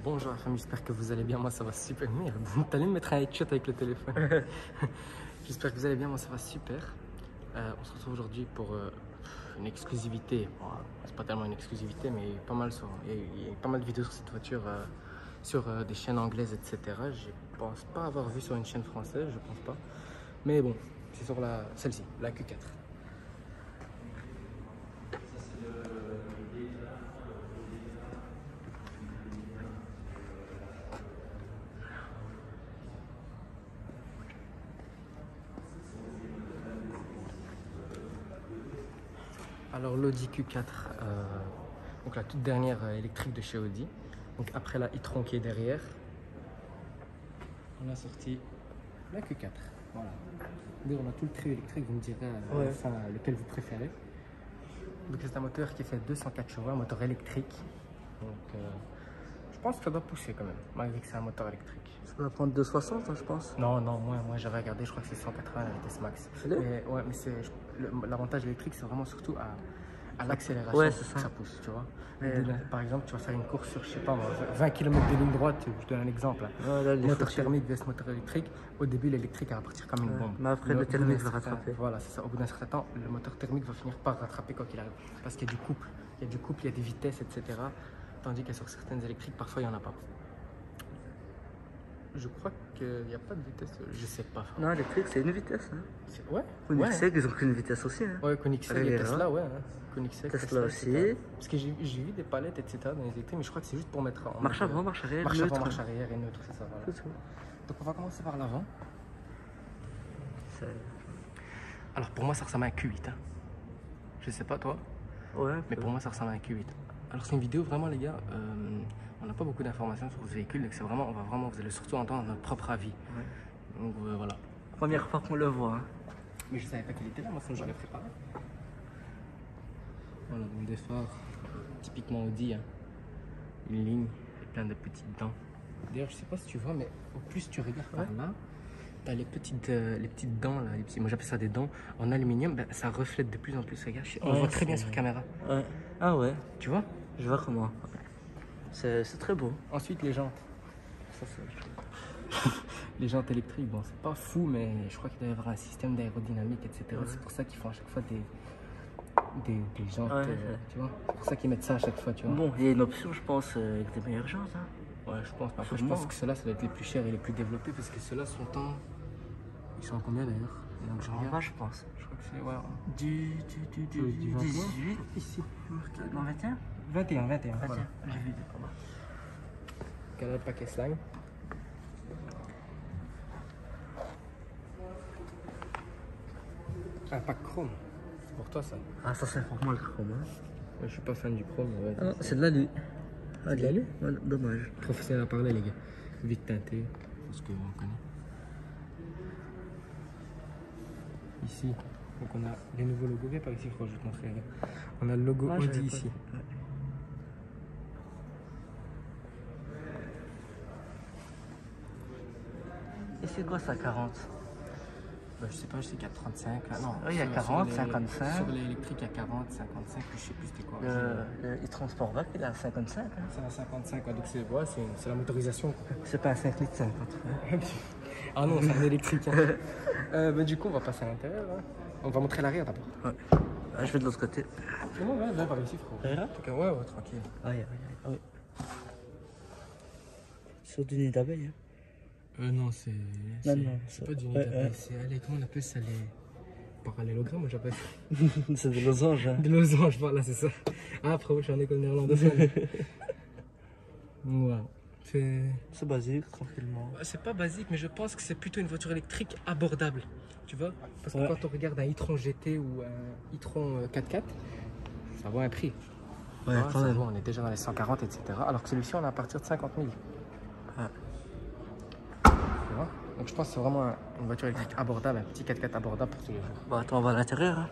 Bonjour la famille, j'espère que vous allez bien, moi ça va super. Merde, t'allais me mettre un headshot avec le téléphone. J'espère que vous allez bien, moi ça va super. On se retrouve aujourd'hui pour une exclusivité. Bon, c'est pas tellement une exclusivité, mais il y a pas mal de vidéos sur cette voiture, sur des chaînes anglaises, etc. Je pense pas avoir vu sur une chaîne française, je pense pas. Mais bon, c'est sur celle-ci, la Q4. Alors l'Audi Q4, donc la toute dernière électrique de chez Audi. Donc après la e-tron qui est derrière, on a sorti la Q4. Voilà. D'ailleurs, on a tout le trio électrique, vous me direz enfin, lequel vous préférez. Donc c'est un moteur qui fait 204 chevaux, un moteur électrique. Donc je pense que ça doit pousser quand même, malgré que c'est un moteur électrique. Ça va prendre 260, hein, je pense. Non, moi j'avais regardé, je crois que c'est 180 la vitesse max. Mais l'avantage électrique, c'est vraiment surtout à l'accélération que ça pousse, tu vois. Par exemple, tu vas faire une course sur, je sais pas, 20 km de ligne droite, je te donne un exemple. Là, moteur thermique vs moteur électrique, au début l'électrique va partir comme une bombe. Mais après le thermique va rattraper. Voilà, c'est ça. Au bout d'un certain temps, le moteur thermique va finir par rattraper quoi qu'il arrive. Parce qu'il y a du couple, il y a des vitesses, etc. Tandis que sur certaines électriques, parfois il n'y en a pas. Je crois qu'il n'y a pas de vitesse, je sais pas. Non, électrique, c'est une vitesse. Hein. Ouais. Koenigsegg, ils ont pris une vitesse aussi. Hein. Ouais, Koenigsegg et Tesla, ouais. Hein. Koenigsegg, Tesla aussi. Parce que j'ai vu des palettes, etc. dans les électriques, mais je crois que c'est juste pour mettre en. Marche avant, marche arrière, marche neutre. avant, marche arrière et neutre, c'est ça. Voilà. Donc on va commencer par l'avant. Alors pour moi, ça ressemble à un Q8. Hein. Je sais pas toi. Ouais. Mais pour moi, ça ressemble à un Q8. Alors c'est une vidéo vraiment, les gars. On n'a pas beaucoup d'informations sur ce véhicule, donc c'est vraiment, vous allez surtout entendre notre propre avis. Ouais. Donc voilà. Première fois qu'on le voit. Hein. Mais je savais pas qu'il était là, moi sinon j'aurais préparé. Voilà, donc des phares typiquement Audi, hein. Une ligne et plein de petites dents. D'ailleurs, je sais pas si tu vois, mais au plus tu regardes par là, tu as les petites dents là, moi j'appelle ça des dents en aluminium, ben, ça reflète de plus en plus. Regarde, on voit très bien sur caméra. Ouais. Ah ouais. Tu vois? Je vois comment. C'est très beau. Ensuite les jantes. Les jantes électriques, bon c'est pas fou, mais je crois qu'il doit y avoir un système d'aérodynamique, etc. C'est pour ça qu'ils font à chaque fois des jantes, tu vois. C'est pour ça qu'ils mettent ça à chaque fois, tu vois. Bon, il y a une option, je pense, avec des meilleures jantes. Hein. Ouais, je pense. Après, je pense que ceux-là, ça doit être les plus chers et les plus développés, parce que ceux-là sont en... Ils sont en combien d'ailleurs? En bas, je pense. Je crois que c'est... Ouais. Du 18, ici. Non, 21 21. Voilà. J'ai vu. Canal paquet slime. Un pack chrome. C'est pour toi ça. Ah, ça c'est pour moi le chrome. Hein. Je suis pas fan du chrome. Ouais, ah non, c'est de l'alu. Ah, de l'alu? Ouais, dommage. Professionnel à parler, les gars. Vite teinté. Parce qu'on connaît. Ici, donc on a les nouveaux logos. Viens par ici, je crois que je vais te montrer. On a le logo Audi ici. Ouais. Et c'est quoi ça, 40? Bah, je sais pas, je sais qu'il y a 35. Non, il y a 40, 55. Sur l'électrique, il y a 40, 55, je sais plus c'était quoi. Le transport bac, il est à 55. Hein. C'est à 55, donc c'est la motorisation. C'est pas à 5 litres 50. Ah non, c'est un électrique. Hein. Bah, du coup, on va passer à l'intérieur. Hein. On va montrer l'arrière d'abord. Ouais. Ah, je vais de l'autre côté. C'est bon, viens par ici, frérot. En tout cas, ouais, tranquille. Aïe. Sur du nid d'abeille. Hein. Non, c'est pas du nid d'abeille. C'est, allez, comment on appelle ça, les parallélogrammes, moi j'appelle. C'est des losanges. Hein. Des losanges, voilà, c'est ça. Ah, après, je suis en école néerlandaise. Ouais. C'est basique, tranquillement. C'est pas basique, mais je pense que c'est plutôt une voiture électrique abordable. Tu vois? Parce que quand on regarde un e-tron GT ou un e-tron 4x4, ça vaut un prix. Ouais, quand même. On est déjà dans les 140, etc. Alors que celui-ci, on est à partir de 50 000. Ouais. Tu vois? Donc je pense que c'est vraiment une voiture électrique abordable, un petit 4x4 abordable pour tous les jours. Bah attends, on va à l'intérieur. Hein.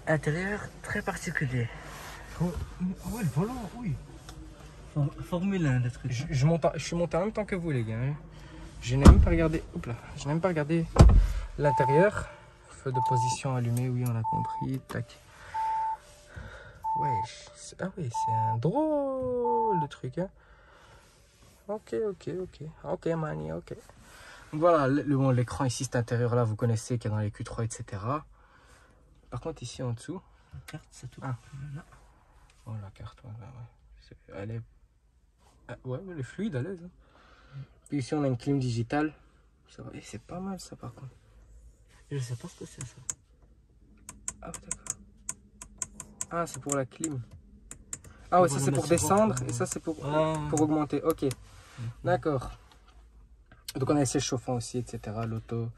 Intérieur très particulier. Oh, ouais, le volant, oui. Formule 1, le truc. Je suis monté en même temps que vous, les gars. Hein. Je n'ai même pas regardé. Oups là, je n'ai même pas regardé l'intérieur. Feu de position allumé, oui, on a compris. Tac. Ouais, ah oui, c'est un drôle de truc, hein. Ok. Ok, mani, ok. Donc voilà, bon, l'écran ici, cet intérieur-là, vous connaissez qu'il y a dans les Q3, etc. Par contre, ici en dessous. La carte, c'est tout. Ah. Oh, la carte, ouais. Elle est. Ah, ouais, elle est fluide, à l'aise. Hein. Puis ici, on a une clim digitale. C'est pas mal, ça, par contre. Je sais pas ce que c'est ça. Ah, d'accord. Ah, c'est pour la clim. Ah, ouais, ça, c'est pour descendre. Et ça, c'est pour augmenter. Ok. D'accord. Donc, on a les sièges chauffants aussi, etc. L'auto.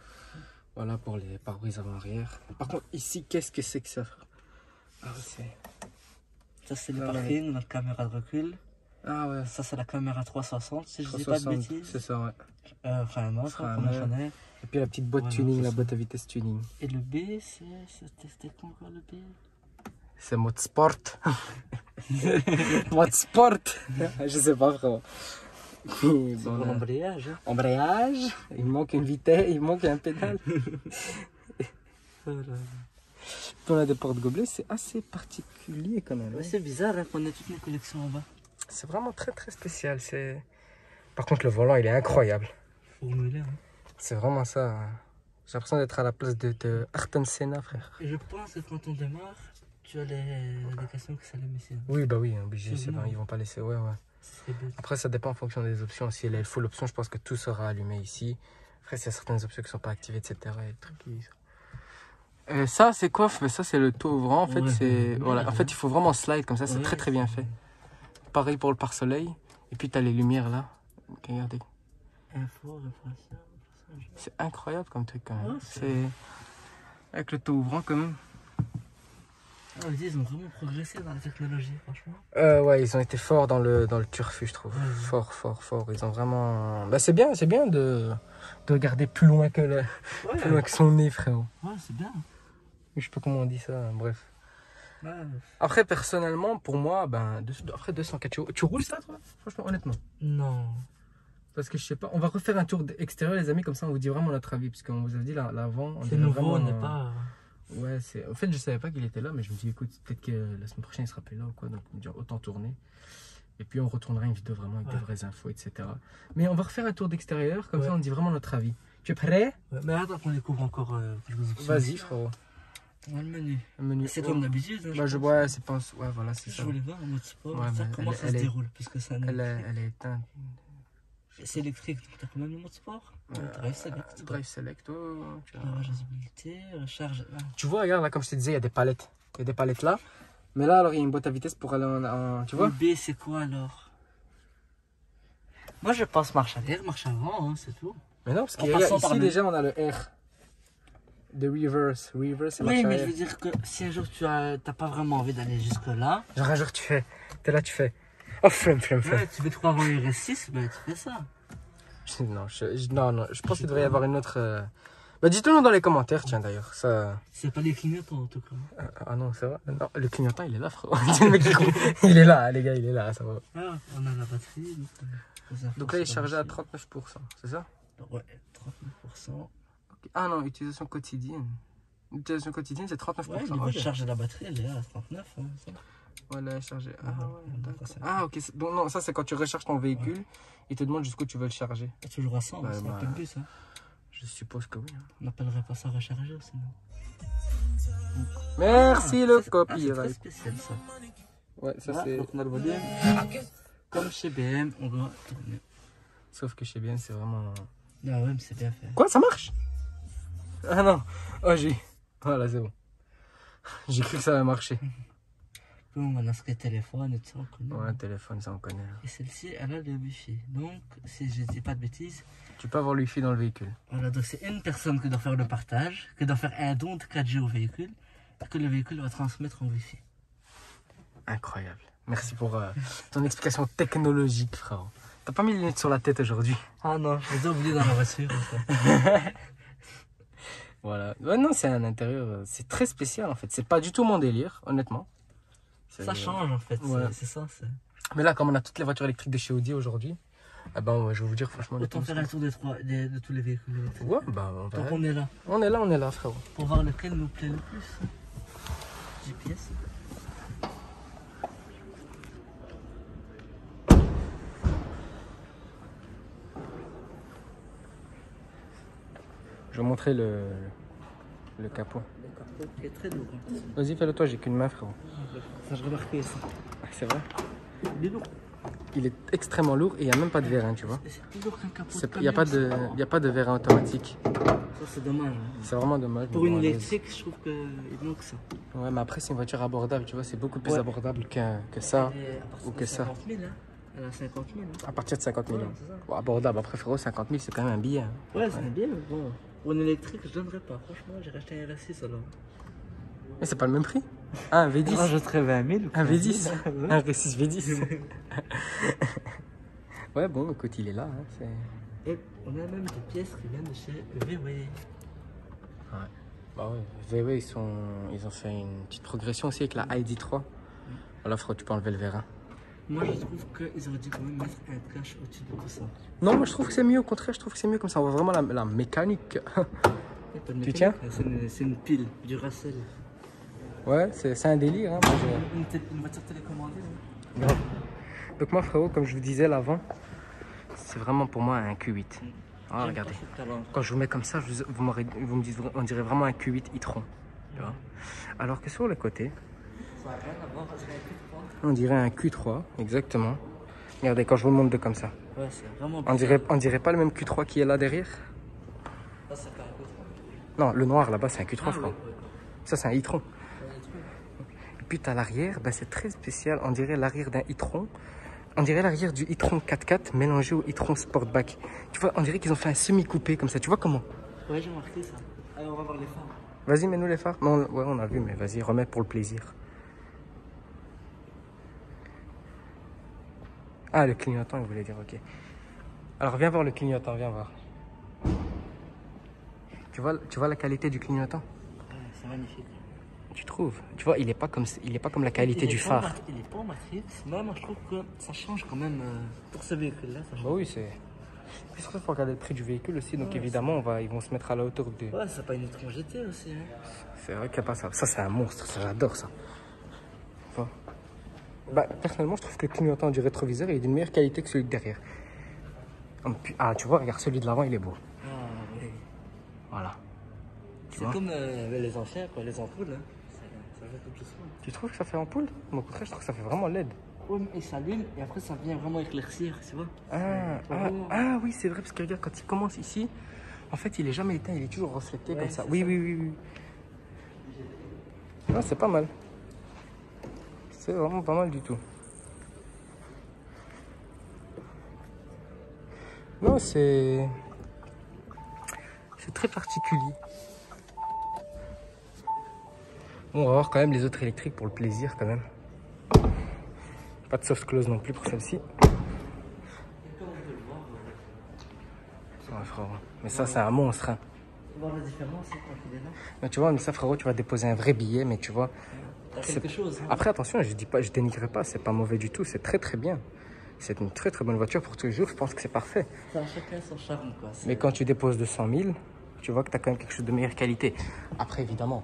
Voilà, pour les pare-brise avant-arrière. Par contre, ici, qu'est-ce que c'est que ça, frère? Ah, c'est. Ça, c'est le parking, notre caméra de recul. Ah, ouais. Ça, c'est la caméra 360, si je dis pas de bêtises. C'est ça, ouais. Frein à main, comme on connaît. Et puis la petite boîte tuning, la boîte à vitesse tuning. Et le B, c'était quoi encore le B? C'est mode sport. Mode sport. Je sais pas, frère. C'est pour l'embrayage. Hein. Embrayage. Il manque une vitesse, il manque un pédale. Puis on a des porte-gobelets, c'est assez particulier quand même. Ouais, c'est bizarre hein, qu'on ait toutes les collections en bas. C'est vraiment très spécial. Par contre, le volant, il est incroyable. Formulaire. Hein. C'est vraiment ça. J'ai l'impression d'être à la place de Ayrton Senna, frère. Et je pense que quand on démarre, tu as les indications que ça les met ici. Oui, bah oui, obligé, c'est bon, ils vont pas laisser. Ouais. Après, ça dépend en fonction des options. Si elle est full option, je pense que tout sera allumé ici. Après, s'il y a certaines options qui sont pas activées, etc. Et le truc ça, c'est quoi? Ça, c'est le taux ouvrant. En fait, voilà. En fait, il faut vraiment slide comme ça. C'est très bien fait. Pareil pour le pare-soleil. Et puis, tu as les lumières là. Regardez. C'est incroyable comme truc quand même. Ouais, c'est avec le taux ouvrant quand même. Ah, ils ont vraiment progressé dans la technologie, franchement. Ouais, ils ont été forts dans le turfu, je trouve. Fort. Ils ont vraiment. Bah, c'est bien de regarder plus loin que plus loin que son nez, frérot. Ouais, c'est bien. Je sais pas comment on dit ça, bref. Ouais. Après, personnellement, pour moi, après 204 euros. Tu roules ça, toi? Franchement, honnêtement. Non. Parce que je sais pas, on va refaire un tour extérieur, les amis, comme ça on vous dit vraiment notre avis. Parce qu'on vous a dit l'avant. C'est nouveau, on n'est pas. Ouais, en fait, je savais pas qu'il était là, mais je me dis, écoute, peut-être que la semaine prochaine il sera plus là ou quoi. Donc, on me dit, autant tourner. Et puis, on retournera une vidéo vraiment avec de vraies infos, etc. Mais on va refaire un tour d'extérieur, comme ça on dit vraiment notre avis. Tu es prêt? Mais attends qu'on découvre encore. Vas-y, frérot. On a le menu. C'est comme d'habitude. Hein, c'est pas. Ouais, voilà, c'est ça. Je voulais voir en mode sport. Ouais, comment ça se déroule parce que ça elle est éteinte. C'est électrique, donc t'as quand même le mode sport. Drive Select. Drive Select, la visibilité, recharge. Tu vois, regarde, là, comme je te disais, il y a des palettes. Il y a des palettes là. Mais là, alors, il y a une boîte à vitesse pour aller en tu vois? Le B, c'est quoi alors? Moi, je pense marche arrière, marche avant, hein, c'est tout. Mais non, parce qu'ici, déjà, on a le R. De reverse. Reverse, c'est marche arrière. Oui, mais je veux dire que si un jour tu t'as pas vraiment envie d'aller jusque-là. Genre, un jour, t'es là, tu fais. Oh, flemme. Ouais, tu veux te croire en RS6, ben tu fais ça. Non, je pense qu'il devrait y avoir une autre. Bah, dites-le nous dans les commentaires, tiens, d'ailleurs. Ça... C'est pas les clignotants, en tout cas. Ah non, c'est vrai. Non, le clignotant, il est là, frérot. Il est là, les gars, il est là, ça va. Ah, on a la batterie. Donc là, il est chargé à 39%, c'est ça? Ouais, 39%. Okay. Ah non, utilisation quotidienne. L'utilisation quotidienne, c'est 39%. Ouais, il va charger la batterie, elle est là à 39. Hein, ça. Voilà, chargé. Ok. Donc, non, ça, c'est quand tu recharges ton véhicule, il te demande jusqu'où tu veux le charger. Toujours à 100, c'est un peu le but, ça. Je suppose que oui. Hein. On n'appellerait pas ça recharger, sinon. Merci le copyright. C'est spécial, ça. Ouais, ça c'est. Donc, on a le volume. Comme chez BM, on doit tourner. Sauf que chez BM, c'est vraiment. Ah ouais, mais c'est bien fait. Quoi, ça marche? Ah non. Oh, voilà, c'est bon. J'ai cru que ça allait marcher. On a inscrit téléphone et tout ça, on connaît. Ouais, un téléphone, ça on connaît. Et celle-ci, elle a le Wi-Fi. Donc, si je dis pas de bêtises. Tu peux avoir le Wi-Fi dans le véhicule. Voilà, donc c'est une personne qui doit faire le partage, qui doit faire un don de 4G au véhicule, et que le véhicule va transmettre en Wi-Fi. Incroyable. Merci pour ton explication technologique, frère. T'as pas mis les lunettes sur la tête aujourd'hui? Ah non, je les ai oubliées dans la voiture. Voilà. Ouais, non, c'est un intérieur, c'est très spécial en fait. C'est pas du tout mon délire, honnêtement. Ça change en fait, ouais. C'est ça. Mais là, comme on a toutes les voitures électriques de chez Audi aujourd'hui, Ah ben, ouais, je vais vous dire franchement. Autant faire un tour de tous les véhicules électriques. Ouais, bah on Tant va. qu'on est là. On est là, frérot. Pour voir lequel nous plaît le plus. GPS. Je vais montrer le capot. Le capot qui est très lourd. Hein. Vas-y, fais-le toi, j'ai qu'une main, frérot. Ça, je remarquais ça. Ah, c'est vrai. Il est lourd. Il est extrêmement lourd et il n'y a même pas de vérin, tu vois. C'est plus lourd qu'un capot. Il n'y a, pas de vérin automatique. Ça, c'est dommage. Hein. C'est vraiment dommage. Pour une électrique, je trouve qu'il manque ça. Ouais, mais après, c'est une voiture abordable, tu vois. C'est beaucoup plus abordable que ça ou que ça. 50 000, hein. Elle a 50 000. Hein. À partir de 50 millions. Ouais, c'est ça. Bon, abordable. Après, frérot, 50 000, c'est quand même un billet. Hein. Ouais, c'est bien, mais bon. Pour une électrique, je donnerais pas. Franchement, j'ai racheté un R6 alors. Mais c'est pas le même prix. Ah, un V10. Je rajouterais 20 000. Un V10. Un R6 V10. Ouais, bon, écoute, il est là. Hein, et on a même des pièces qui viennent de chez VW. ouais. Bah ouais, VW, ils ont fait une petite progression aussi avec la ID3. Voilà, frérot, tu peux enlever le vérin. Moi, je trouve qu'ils auraient dû quand même mettre un cache au-dessus de tout ça. Non, moi je trouve que c'est mieux, au contraire, je trouve que c'est mieux comme ça. On voit vraiment la mécanique. Y a pas de mécanique, tiens c'est une pile, du Racel. Ouais, c'est un délire. Hein, moi, Une voiture télécommandée. Hein. grave. Donc, moi, frérot, comme je vous disais l'avant, c'est vraiment pour moi un Q8. Ah, regardez. Quand je vous mets comme ça, vous me dites, on dirait vraiment un Q8 e-tron. Tu vois. Alors que sur le côté, Ça n'a rien à voir, ça serait un Q3. on dirait un Q3, exactement. Regardez, quand je vous le montre de comme ça. Ouais, c'est vraiment On dirait pas le même Q3 qui est là derrière. Là, c'est pas un Q3. Non, le noir là-bas, c'est un Q3, Ah, frérot. ouais. Ça, c'est un e-tron. Et puis, à l'arrière, ben, c'est très spécial. On dirait l'arrière d'un e-tron. On dirait l'arrière du e-tron 4x4 mélangé au e-tron Sportback. Tu vois, on dirait qu'ils ont fait un semi-coupé comme ça. Tu vois comment? Ouais, j'ai remarqué ça. Allez, on va voir les phares. Vas-y, mets-nous les phares. Non, ouais, on a vu, mais vas-y, remets pour le plaisir. Ah, le clignotant, il voulait dire, ok. Alors, viens voir le clignotant, viens voir. Tu vois la qualité du clignotant? Ouais, c'est magnifique. Tu trouves? Tu vois, il est pas comme la qualité du phare. Il est pas en matrix, mais moi je trouve que ça change quand même pour ce véhicule-là. Ça change. Bah oui, c'est... Puis surtout, il faut regarder le prix du véhicule aussi. Donc, évidemment, ils vont se mettre à la hauteur de... Ouais, c'est pas une e-tron GT aussi. Hein. C'est vrai qu'il n'y a pas ça. Ça, c'est un monstre. Ça, j'adore ça. Enfin, bah, personnellement, je trouve que le clignotant du rétroviseur il est d'une meilleure qualité que celui de derrière. Ah, tu vois, regarde, celui de l'avant, il est beau. Ah, oui. Voilà. C'est comme les anciens, quoi, les ampoules. Hein. Ça fait tout doucement. Tu trouves que ça fait ampoule? Moi, au contraire, je trouve que ça fait vraiment LED. Ouais, mais il s'allume et après ça vient vraiment éclaircir, tu vois. Ah oui, c'est vrai, parce que regarde, quand il commence ici, en fait, il est jamais éteint, il est toujours reflété Ouais, comme ça. c'est Oui, ça. oui. Non, c'est pas mal. C'est vraiment pas mal du tout. Non, c'est très particulier. Bon, on va voir quand même les autres électriques pour le plaisir quand même. Pas de soft close non plus pour celle-ci. Ouais, frérot. Mais ça, c'est un monstre. Hein. Voir la différence quand il est là. Mais tu vois, mais ça, frérot, tu vas déposer un vrai billet, mais tu vois. T'as quelque chose. Hein. Après, attention, je dis pas, je dénigrerai pas, c'est pas mauvais du tout, c'est très très bien. C'est une très très bonne voiture pour tous les jours, je pense que c'est parfait. Ça a chacun son charme, quoi. Mais quand tu déposes 200 000, tu vois que tu as quand même quelque chose de meilleure qualité. Après, évidemment,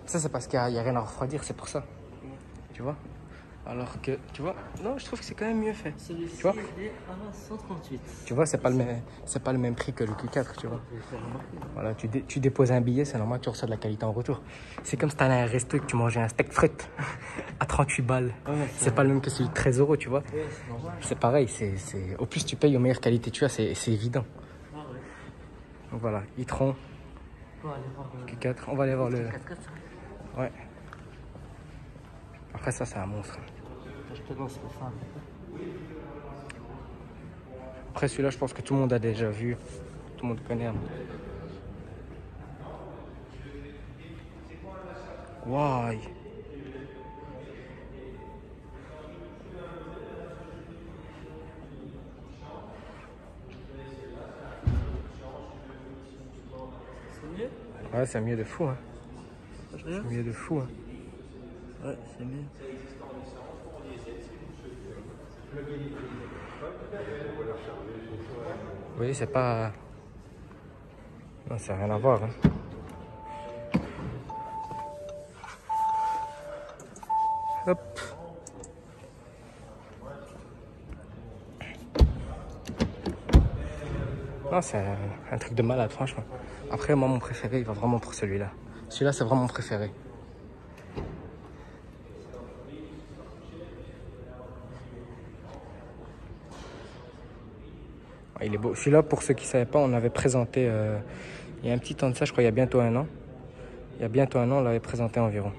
ça c'est parce qu'il n'y a rien à refroidir, c'est pour ça. Tu vois? Alors que, tu vois, non, je trouve que c'est quand même mieux fait. Celui-ci, Tu vois? il est à 138. Tu vois, c'est pas le même prix que le Q4, tu vois. Faut le faire remarquer. Voilà, tu déposes un billet, c'est normal que tu reçois de la qualité en retour. C'est comme si tu allais à un resto et que tu mangeais un steak frites à 38 balles. Ouais, C'est pas le même que celui de 13 €, tu vois. Ouais, c'est normal. C'est pareil, au plus tu payes, aux meilleures qualités tu as, c'est évident. Ah ouais. Donc voilà, e-tron, On va aller voir Q4, on va aller voir le... 4x4. Ouais. Après ça, c'est un monstre. Je te lance le phare. Après celui-là, je pense que tout le monde a déjà vu. Tout le monde connaît. Hein. Waouh. C'est mieux? Ouais, c'est mieux de fou. Hein. Je regarde. Mieux de fou. Hein. Ouais, c'est mieux. Vous voyez, c'est pas... Non, ça n'a rien à voir. Hein. Hop. Non, c'est un truc de malade, franchement. Après, moi, mon préféré, il va vraiment pour celui-là. Celui-là, c'est vraiment mon préféré. Il est beau. Celui-là, pour ceux qui ne savaient pas, on avait présenté il y a un petit temps de ça, je crois, il y a bientôt un an. Il y a bientôt un an, on l'avait présenté environ.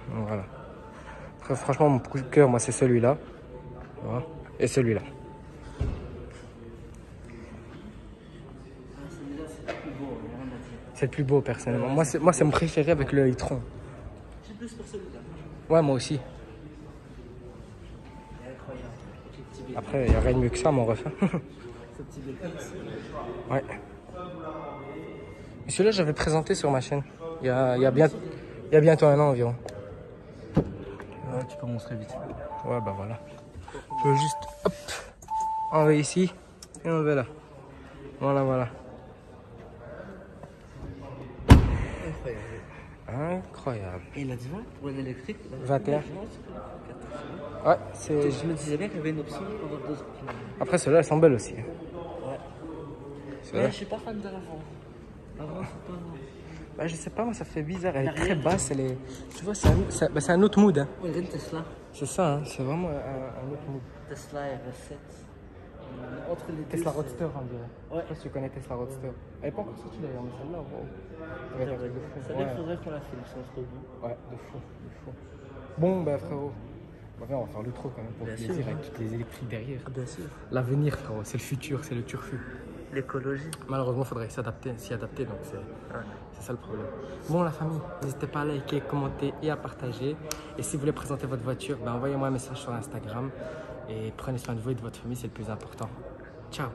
Donc, voilà. Après, franchement, mon coup de cœur, moi, c'est celui-là. Voilà. Et celui-là. C'est le plus beau, personnellement. Moi, c'est mon préféré avec le e-tron. J'ai plus pour celui-là. Ouais, moi aussi. Après, il n'y a rien de mieux que ça, mon ref. Ce petit béquille ici. Ouais. Celui-là, j'avais présenté sur ma chaîne. Il y a bientôt un an environ. Ouais, tu peux montrer vite. Ouais, bah voilà. Je veux juste, hop, enlever ici et enlever là. Voilà, voilà. Incroyable. Et il a dit 20 pour l'électrique. 21. Ouais, c'est... Je me disais bien qu'il y avait une option pour avoir 2 options. Après, ceux-là, elles sont belles aussi. Ouais. Ceux-là. Mais je suis pas fan de l'avant. L'avant, c'est pas... Bah, je sais pas, moi, ça fait bizarre. Elle est très basse. Elle est... Tu vois, c'est un autre mood. Hein. Ouais, il y a une Tesla. C'est ça, hein. C'est vraiment un autre mood. Tesla RS7. Entre les Tesla deux, Roadster, on dirait. Ouais. Je sais pas si tu connais Tesla Roadster. Elle n'est pas encore sortie d'ailleurs, mais celle-là, wow. c'est vrai. Ça Ouais. il faudrait qu'on la filme, c'est notre goût. Ouais, de fou, de fou. Bon, bah frérot, bah, viens, on va faire l'outro quand même pour le Bien plaisir sûr, avec toutes les électriques derrière. Bien sûr. L'avenir, frérot, c'est le futur, c'est le turfu. L'écologie. Malheureusement, il faudrait s'y adapter, donc c'est ça le problème. Bon, la famille, n'hésitez pas à liker, commenter et à partager. Et si vous voulez présenter votre voiture, ben, envoyez-moi un message sur Instagram. Et prenez soin de vous et de votre famille, c'est le plus important. Ciao.